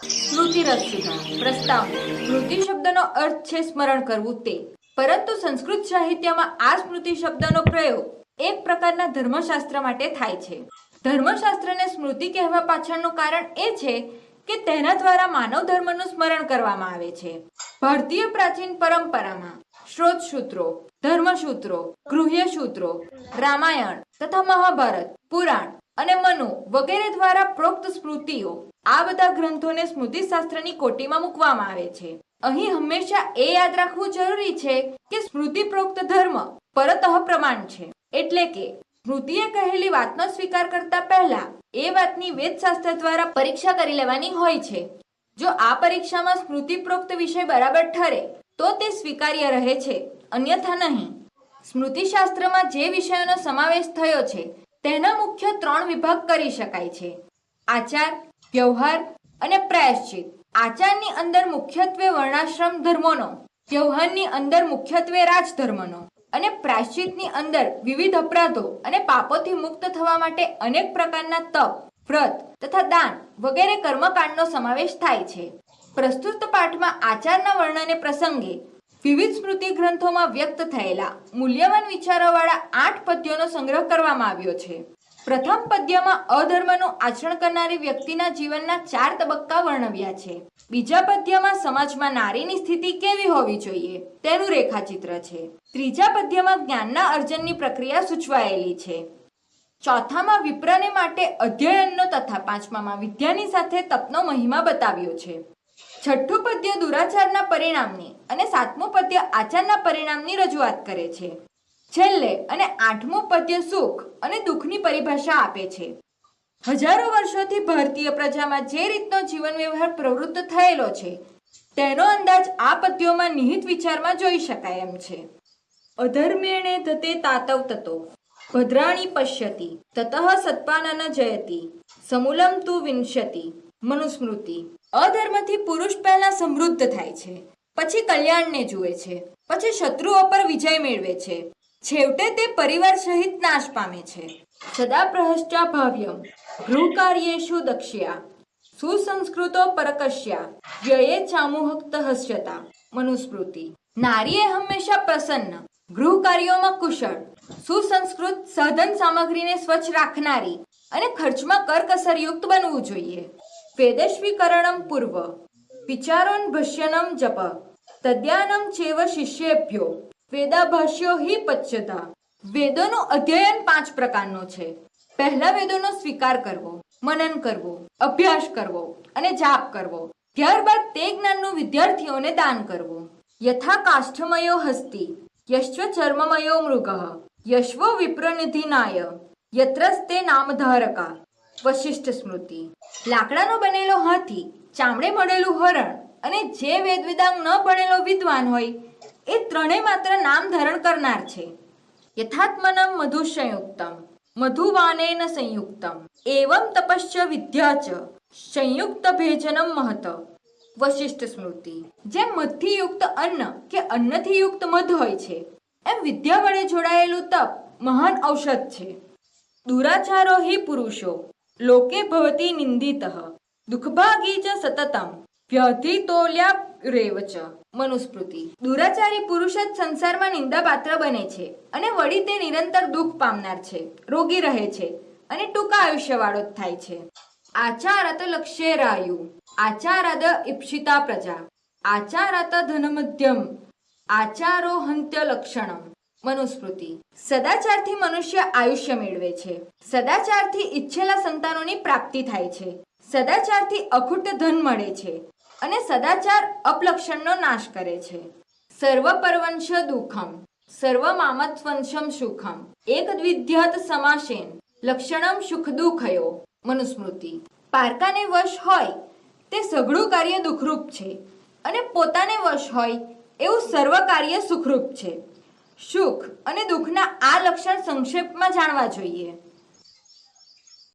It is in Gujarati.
સ્મૃતિરસ સુધા પ્રસ્તાવ સ્મૃતિ શબ્દનો અર્થ છે સ્મરણ કરવું તે, પરંતુ સંસ્કૃત સાહિત્યમાં આ સ્મૃતિ શબ્દનો પ્રયોગ એક પ્રકારના ધર્મશાસ્ત્ર માટે થાય છે. ધર્મશાસ્ત્રને સ્મૃતિ કહેવા પાછળનું કારણ એ છે કે તેના દ્વારા માનવ ધર્મનું સ્મરણ કરવામાં આવે છે. ભારતીય પ્રાચીન પરંપરામાં શ્રોતસૂત્રો, ધર્મસૂત્રો, ગૃહ્યસૂત્રો, રામાયણ તથા મહાભારત, પુરાણ અને મનુ વગેરે દ્વારા પ્રોક્ત સ્મૃતિઓ, આ બધા ગ્રંથોને સ્મૃતિશાસ્ત્રની કોટીમાં મૂકવામાં આવે છે. અહીં હંમેશા એ યાદ રાખવું જરૂરી છે કે સ્મૃતિ પ્રોક્ત ધર્મ પરતઃ પ્રમાણ છે, એટલે કે સ્મૃતિએ કહેલી વાતનો સ્વીકાર કરતા પહેલા એ વાતની વેદશાસ્ત્ર દ્વારા પરીક્ષા કરી લેવાની હોય છે. જો આ પરીક્ષામાં સ્મૃતિ પ્રોક્ત વિષય બરાબર ઠરે તો તે સ્વીકાર્ય રહે છે, અન્યથા નહીં. સ્મૃતિશાસ્ત્રમાં જે વિષયોનો સમાવેશ થયો છે તેના મુખ્ય 3 વિભાગ કરી શકાય છે: આચાર, વ્યવહાર અને પ્રાયશ્ચિત. આચારની અંદર મુખ્યત્વે વર્ણાશ્રમ ધર્મોનો, વ્યવહારની અંદર મુખ્યત્વે રાજધર્મનો અને પ્રાયશ્ચિતની અંદર વિવિધ અપરાધો અને પાપોથી મુક્ત થવા માટે અનેક પ્રકારના તપ, વ્રત તથા દાન વગેરે કર્મકાંડનો સમાવેશ થાય છે. પ્રસ્તુત પાઠમાં આચારના વર્ણને પ્રસંગે વિવિધ સ્મૃતિ ગ્રંથોમાં વ્યક્ત થયેલા મૂલ્યવાન વિચારોવાળા 8 પદ્યોનો સંગ્રહ કરવામાં આવ્યો છે. પ્રથમ પદ્યમાં અધર્મનું આચરણ કરનારી વ્યક્તિના જીવનના 4 તબક્કા વર્ણવ્યા છે. બીજા પદ્યમાં સમાજમાં નારીની સ્થિતિ કેવી હોવી જોઈએ તેનું રેખાચિત્ર છે. ત્રીજા પદ્યમાં જ્ઞાનના અર્જનની પ્રક્રિયા સૂચવાયેલી છે. ચોથામાં વિપ્રને માટે અધ્યયનનો તથા પાંચમામાં વિદ્યાની સાથે તપનો મહિમા બતાવ્યો છે. છઠ્ઠું પદ્ય દુરાચારના પરિણામની અને 7મું પદ્ય આચારના પરિણામની રજૂઆત કરે છે. છેલ્લે અને 8મું પદ્ય સુખ અને દુઃખની પરિભાષા આપે છે. હજારો વર્ષોથી ભારતીય પ્રજામાં જે રીતનો જીવન વ્યવહાર પ્રવૃત્ત થયેલો છે તેનો અંદાજ આ પદ્યોમાં નિહિત વિચારમાં જોઈ શકાય એમ છે. અધર્મેણે ધતે તાતવ તતો ભદ્રાણી પશ્યતિ તતઃ સત્પાનન જયતિ સમૂલમ તુ વિંશતિ. મનુસ્મૃતિ. અધર્મથી પુરુષ પહેલા સમૃદ્ધ થાય છે, પછી કલ્યાણને જુએ છે, પછી શત્રુઓ પર વિજય મેળવે છે, છેવટે તે પરિવાર સહિત નાશ પામે છે. સદા પ્રહશ્ચા ભાવ્યમ ગૃહકાર્યેષુ દક્ષ્યા સુસંસ્કૃતો પરકશ્યા વ્યયે ચામુહક્ત હસ્યતા. મનુસ્મૃતિ. નારીએ હંમેશા પ્રસન્ન, ગૃહ કાર્યોમાં કુશળ, સુસંસ્કૃત, સાધન સામગ્રીને સ્વચ્છ રાખનારી અને ખર્ચમાં કરકસરયુક્ત બનવું જોઈએ. વેદસ્વીકરણમ પૂર્વ વિચારોન ભષ્યનમ જપ તદ્યાનમ ચેવ શિષ્યેભ્યો વેદાભાષ્યો હિ પચ્યતા. વેદોનું અધ્યયન 5 પ્રકારનો છે. પહેલા વેદોનો સ્વીકાર કરવો, મનન કરવું, અભ્યાસ કરવો અને જાપ કરવો. ત્યારબાદ તે જ્ઞાનનું વિદ્યાર્થીઓને દાન કરવું. યથા કાષ્ઠમયો હસ્તિ યશ્ચ ચર્મમયો મૃગઃ યશ્વો વિપ્રનિધિનાય યત્રસ્તે નામધારકા. વશિષ્ઠ સ્મૃતિ. લાકડાનો બનેલો હાથી, ચામડે મળેલું હરણ અને જે વેદવેદાંગ ન ભણેલો વિદ્વાન હોય એ ત્રણેય માત્ર નામ ધારણ કરનાર છે. યથાત્મનમ મધુ સંયુક્તમ મધુવાનેન સંયુક્તમ એવં તપશ્ચ વિદ્યા ચ સંયુક્ત ભેજનમ મહત. વશિષ્ઠ સ્મૃતિ. જેમ મધથી યુક્ત અન્ન કે અન્નથી યુક્ત મધ હોય છે એમ વિદ્યા વડે જોડાયેલું તપ મહાન ઔષધ છે. દુરાચારો હિ પુરુષો લોકે ભવતી નિંદિતઃ દુઃખભાગી ચ સતતમ વ્યધિતોલ્યારેવ ચ. મનુસ્મૃતિ. દુરાચારી પુરુષ જ સંસારમાં નિંદાપાત્ર બને છે અને વળી તે નિરંતર દુઃખ પામનાર છે, રોગી રહે છે અને ટૂંકા આયુષ્યવાળો જ થાય છે. આચારત લક્ષ્યેરાયુ આચારાદ ઈપ્સિતા પ્રજા આચારત ધનમધ્યમ આચારો હંત્ય લક્ષણમ. મનુસ્મૃતિ. સદાચારથી મનુષ્ય આયુષ્ય મેળવે છે, સદાચારથી ઈચ્છેલા સંતાનોની પ્રાપ્તિ થાય છે, સદાચારથી અખૂટ ધન મળે છે અને સદાચાર અપલક્ષણનો નાશ કરે છે. સર્વ પરવંશ દુઃખમ સર્વ મામત્વંશમ સુખમ એક દ્વિધ્યાત સમાસેન લક્ષણમ સુખ દુઃખયો. મનુસ્મૃતિ. પારકાને વશ હોય તે સઘળું કાર્ય દુઃખરૂપ છે અને પોતાને વશ હોય એવું સર્વ કાર્ય સુખરૂપ છે. સુખ અને દુઃખના આ લક્ષણ સંક્ષેપમાં જાણવા જોઈએ.